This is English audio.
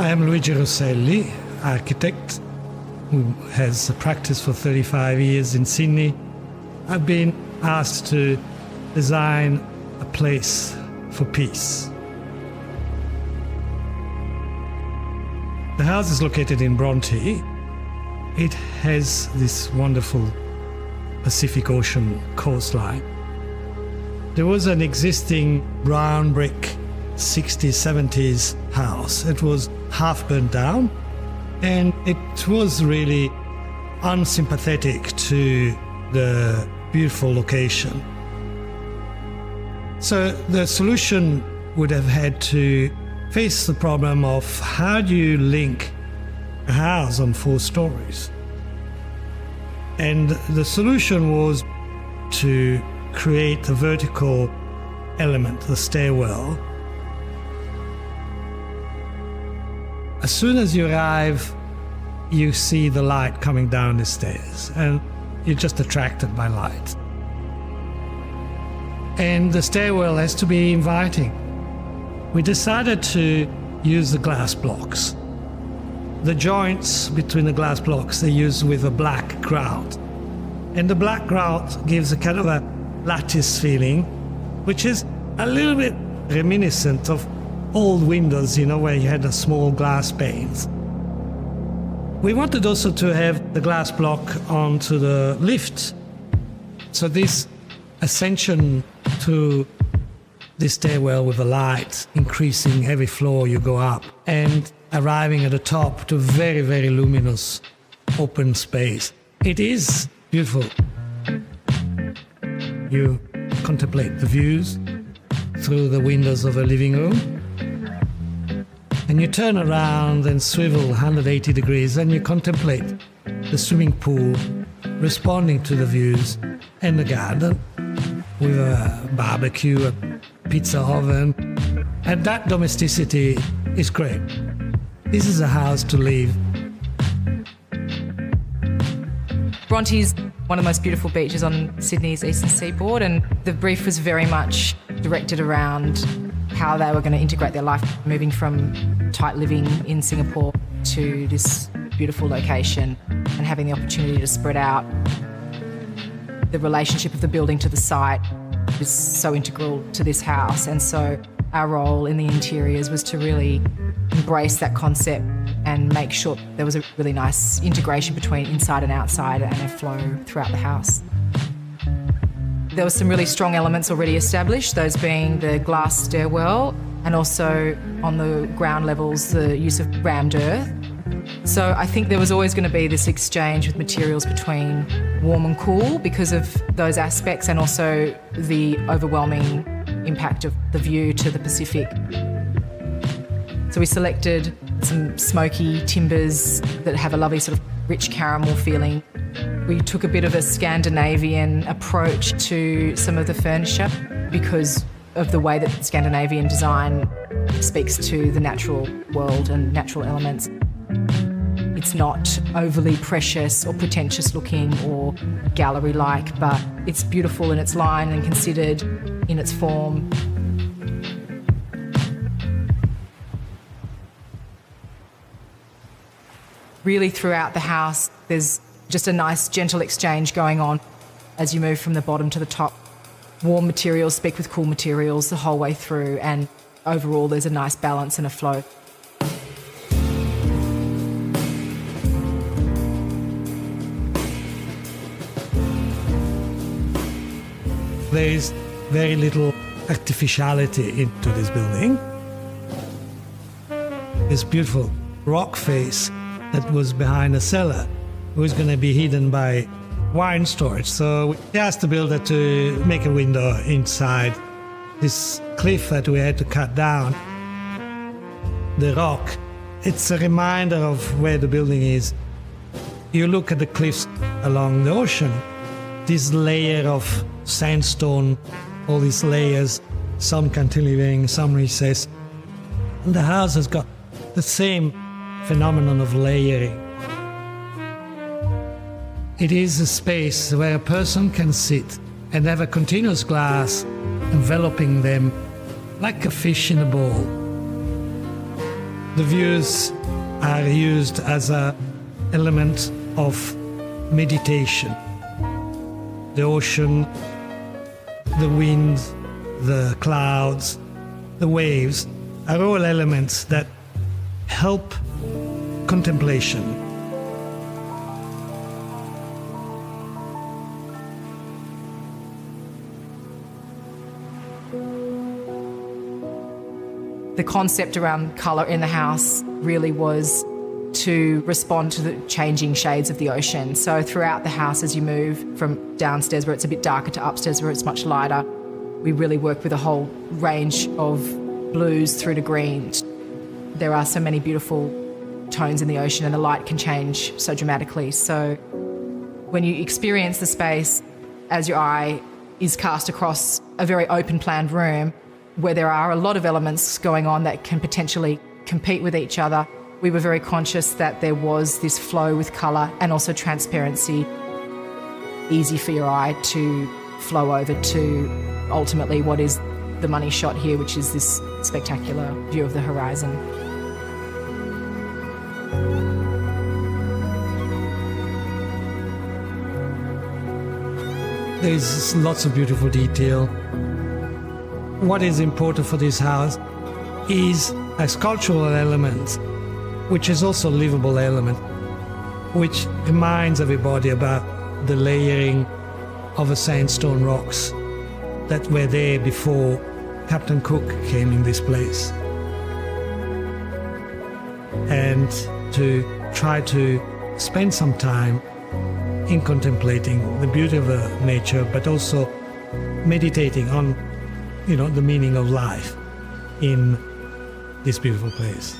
I am Luigi Rosselli, architect who has practiced for 35 years in Sydney. I've been asked to design a place for peace. The house is located in Bronte. It has this wonderful Pacific Ocean coastline. There was an existing brown brick 60s, 70s house. It was half burnt down, and it was really unsympathetic to the beautiful location. So the solution would have had to face the problem of how do you link a house on 4 stories? And the solution was to create a vertical element, the stairwell. As soon as you arrive, you see the light coming down the stairs, and you're just attracted by light. And the stairwell has to be inviting. We decided to use the glass blocks. The joints between the glass blocks, they're used with a black grout. And the black grout gives a kind of a lattice feeling, which is a little bit reminiscent of old windows, you know, where you had a small glass panes. We wanted also to have the glass block onto the lift. So this ascension to this stairwell with a light, increasing every floor you go up, and arriving at the top to very, very luminous open space. It is beautiful. You contemplate the views through the windows of a living room, and you turn around and swivel 180 degrees and you contemplate the swimming pool responding to the views and the garden with a barbecue, a pizza oven, and that domesticity is great. This is a house to live. Bronte's one of the most beautiful beaches on Sydney's eastern seaboard, and the brief was very much directed around how they were going to integrate their life, moving from tight living in Singapore to this beautiful location and having the opportunity to spread out. The relationship of the building to the site is so integral to this house, and so our role in the interiors was to really embrace that concept and make sure there was a really nice integration between inside and outside and a flow throughout the house. There were some really strong elements already established, those being the glass stairwell and also on the ground levels the use of rammed earth. So I think there was always going to be this exchange with materials between warm and cool because of those aspects, and also the overwhelming impact of the view to the Pacific. So we selected some smoky timbers that have a lovely sort of rich caramel feeling. We took a bit of a Scandinavian approach to some of the furniture because of the way that Scandinavian design speaks to the natural world and natural elements. It's not overly precious or pretentious looking or gallery-like, but it's beautiful in its line and considered in its form. Really throughout the house, there's just a nice gentle exchange going on as you move from the bottom to the top. Warm materials speak with cool materials the whole way through, and overall there's a nice balance and a flow. There is very little artificiality into this building. This beautiful rock face that was behind the cellar was going to be hidden by wine storage. So we asked the builder to make a window inside this cliff that we had to cut down. The rock, it's a reminder of where the building is. You look at the cliffs along the ocean, this layer of sandstone, all these layers, some cantilevering, some recessed. And the house has got the same phenomenon of layering. It is a space where a person can sit and have a continuous glass enveloping them like a fish in a bowl. The views are used as an element of meditation. The ocean, the wind, the clouds, the waves are all elements that help contemplation. The concept around colour in the house really was to respond to the changing shades of the ocean. So throughout the house, as you move from downstairs where it's a bit darker to upstairs where it's much lighter, we really work with a whole range of blues through to greens. There are so many beautiful tones in the ocean and the light can change so dramatically. So when you experience the space as your eye is cast across a very open planned room where there are a lot of elements going on that can potentially compete with each other, we were very conscious that there was this flow with colour and also transparency, easy for your eye to flow over to ultimately what is the money shot here, which is this spectacular view of the horizon. There's lots of beautiful detail. What is important for this house is a sculptural element, which is also a livable element, which reminds everybody about the layering of the sandstone rocks that were there before Captain Cook came in this place. And to try to spend some time in contemplating the beauty of nature, but also meditating on, the meaning of life in this beautiful place.